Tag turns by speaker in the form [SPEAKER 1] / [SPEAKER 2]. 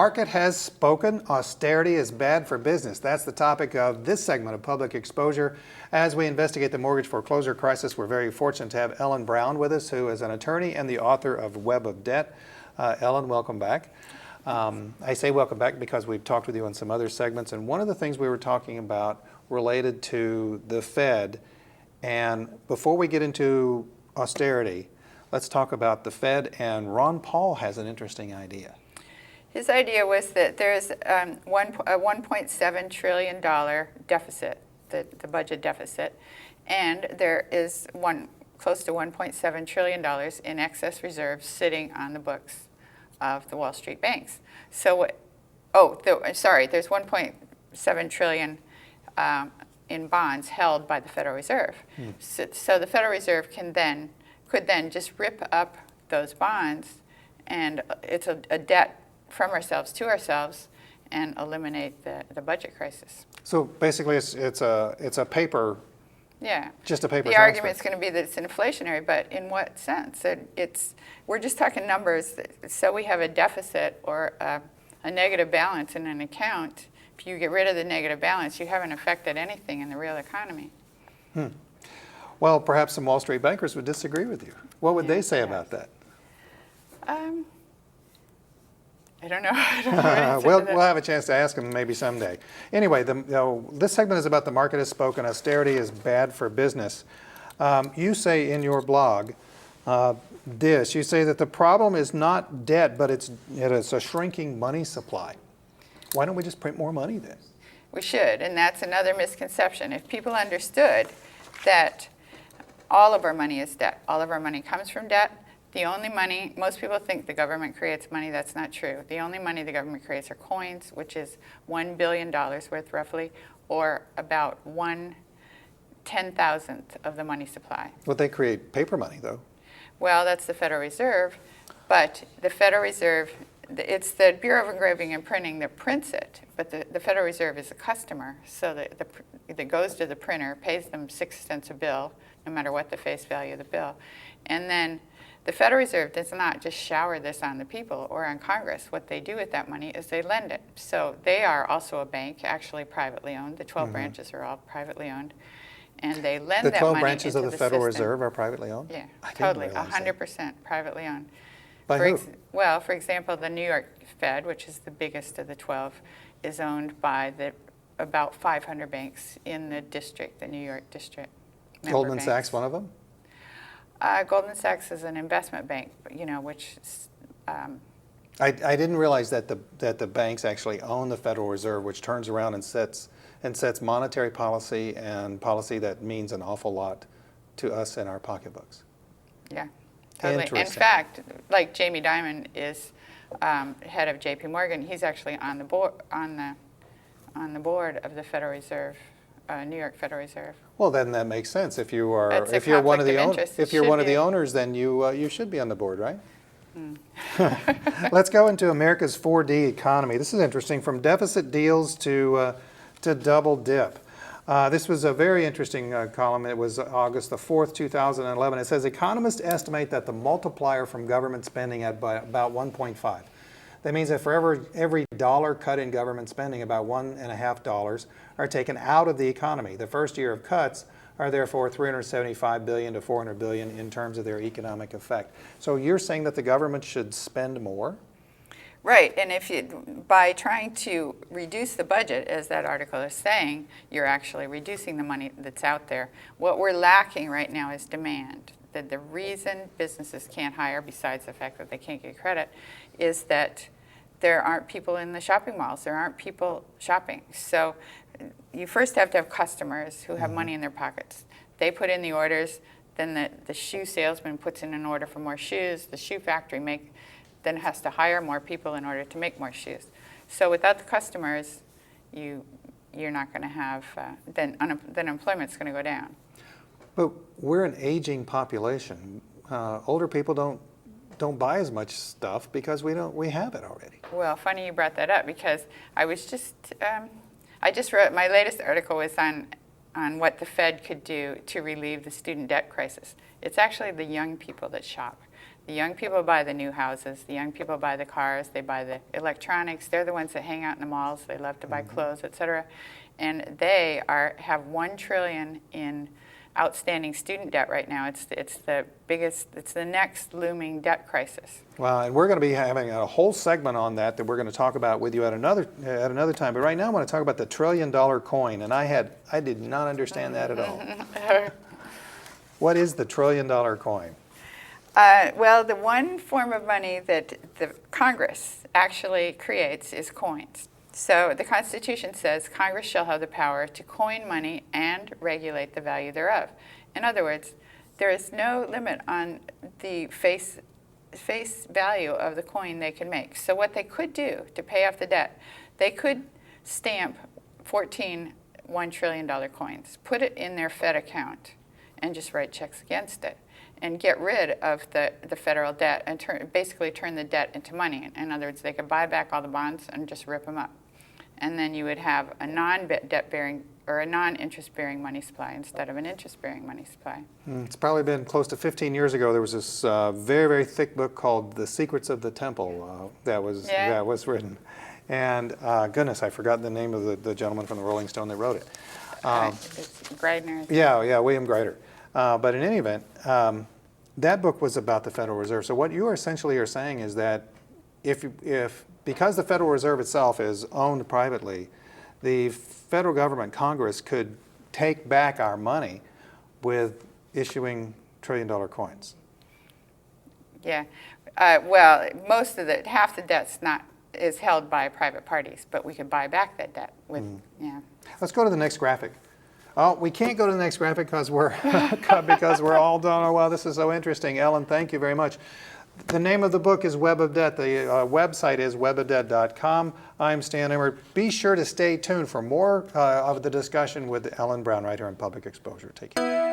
[SPEAKER 1] market has spoken. Austerity is bad for business. That's the topic of this segment of Public Exposure. As we investigate the mortgage foreclosure crisis, we're very fortunate to have Ellen Brown with us, who is an attorney and the author of Web of Debt. Ellen, welcome back. I say welcome back because we've talked with you on some other segments, and one of the things we were talking about related to the Fed. And before we get into austerity, let's talk about the Fed, and Ron Paul has an interesting idea.
[SPEAKER 2] His idea was that there's a $1.7 trillion deficit, the budget deficit, and there is close to $1.7 trillion in excess reserves sitting on the books of the Wall Street banks. So, there's $1.7 trillion in bonds held by the Federal Reserve. So the Federal Reserve could then just rip up those bonds, and it's a debt from ourselves to ourselves, and eliminate the budget crisis.
[SPEAKER 1] So basically, it's a paper.
[SPEAKER 2] Yeah.
[SPEAKER 1] Just a paper.
[SPEAKER 2] The argument's going to be that it's inflationary, but in what sense? We're just talking numbers. So we have a deficit or a negative balance in an account. If you get rid of the negative balance, you haven't affected anything in the real economy.
[SPEAKER 1] Well, perhaps some Wall Street bankers would disagree with you. What would they say about that?
[SPEAKER 2] I don't know.
[SPEAKER 1] We'll have a chance to ask them maybe someday. Anyway, this segment is about the market has spoken. Austerity is bad for business. You say in your blog, you say that the problem is not debt, but it's a shrinking money supply. Why don't we just print more money then?
[SPEAKER 2] We should, and that's another misconception. If people understood that all of our money is debt, all of our money comes from debt, the only money, most people think the government creates money. That's not true. The only money the government creates are coins, which is $1 billion worth roughly, or about 1/10,000th of the money supply.
[SPEAKER 1] Well, they create paper money, though.
[SPEAKER 2] Well, that's the Federal Reserve, but the Federal Reserve, it's the Bureau of Engraving and Printing that prints it, but the Federal Reserve is a customer, so that goes to the printer, pays them 6 cents a bill, no matter what the face value of the bill, and then the Federal Reserve does not just shower this on the people or on Congress. What they do with that money is they lend it. So they are also a bank, actually privately owned. The 12 branches are all privately owned. And they lend that money into the system.
[SPEAKER 1] The 12 branches of the Federal Reserve are privately owned?
[SPEAKER 2] Yeah, totally, 100% privately owned.
[SPEAKER 1] By who?
[SPEAKER 2] Well, for example, the New York Fed, which is the biggest of the 12, is owned by about 500 banks in the district, the New York district.
[SPEAKER 1] Goldman Sachs, one of them?
[SPEAKER 2] Goldman Sachs is an investment bank, which.
[SPEAKER 1] I didn't realize that the banks actually own the Federal Reserve, which turns around and sets monetary policy and policy that means an awful lot to us in our pocketbooks.
[SPEAKER 2] Yeah, totally. In fact, like Jamie Dimon is head of J.P. Morgan. He's actually on the board of the Federal Reserve. New York Federal Reserve.
[SPEAKER 1] Well, then that makes sense. If you're one of the owners, then you should be on the board, right? Let's go into America's 4D economy. This is interesting. From deficit deals to double dip. This was a very interesting column. It was August the 4th, 2011. It says economists estimate that the multiplier from government spending at about 1.5. That means that for every dollar cut in government spending, about $1.50 are taken out of the economy. The first year of cuts are therefore $375 billion to $400 billion in terms of their economic effect. So you're saying that the government should spend more?
[SPEAKER 2] Right, and by trying to reduce the budget, as that article is saying, you're actually reducing the money that's out there. What we're lacking right now is demand. The reason businesses can't hire, besides the fact that they can't get credit, is that there aren't people in the shopping malls. There aren't people shopping. So you first have to have customers who have money in their pockets. They put in the orders, then the shoe salesman puts in an order for more shoes. The shoe factory then has to hire more people in order to make more shoes. So without the customers, you're not going to have, then employment's going to go down.
[SPEAKER 1] But we're an aging population. Older people don't buy as much stuff because we have it already.
[SPEAKER 2] Well, funny you brought that up, because I just wrote, my latest article was on what the Fed could do to relieve the student debt crisis. It's actually the young people that shop. The young people buy the new houses. The young people buy the cars. They buy the electronics. They're the ones that hang out in the malls. They love to buy clothes, et cetera. And they have $1 trillion in outstanding student debt right now. It's the biggest, it's the next looming debt crisis.
[SPEAKER 1] Well, and we're going to be having a whole segment on that we're going to talk about with you at another time. But right now I want to talk about the $1 trillion coin, and I did not understand that at all. What is the $1 trillion coin?
[SPEAKER 2] Well, the one form of money that the Congress actually creates is coins. So the Constitution says Congress shall have the power to coin money and regulate the value thereof. In other words, there is no limit on the face value of the coin they can make. So what they could do to pay off the debt, they could stamp 14 $1 trillion coins, put it in their Fed account, and just write checks against it, and get rid of the federal debt and basically turn the debt into money. In other words, they could buy back all the bonds and just rip them up. And then you would have a non-debt-bearing or a non-interest-bearing money supply instead of an interest-bearing money supply.
[SPEAKER 1] It's probably been close to 15 years ago. There was this very, very thick book called The Secrets of the Temple that was written. And goodness, I forgot the name of the gentleman from the Rolling Stone that wrote it.
[SPEAKER 2] It's Greider.
[SPEAKER 1] Yeah, William Greider. But in any event, that book was about the Federal Reserve. So what you essentially are saying is that because the Federal Reserve itself is owned privately, the federal government, Congress, could take back our money with issuing $1 trillion coins.
[SPEAKER 2] Yeah. Well, half the debt's is held by private parties, but we could buy back that debt with, yeah.
[SPEAKER 1] Let's go to the next graphic. Oh, we can't go to the next graphic because we're all done. Oh, wow, this is so interesting. Ellen, thank you very much. The name of the book is Web of Debt. The website is webofdebt.com. I'm Stan Emmer. Be sure to stay tuned for more of the discussion with Ellen Brown right here on Public Exposure. Take care.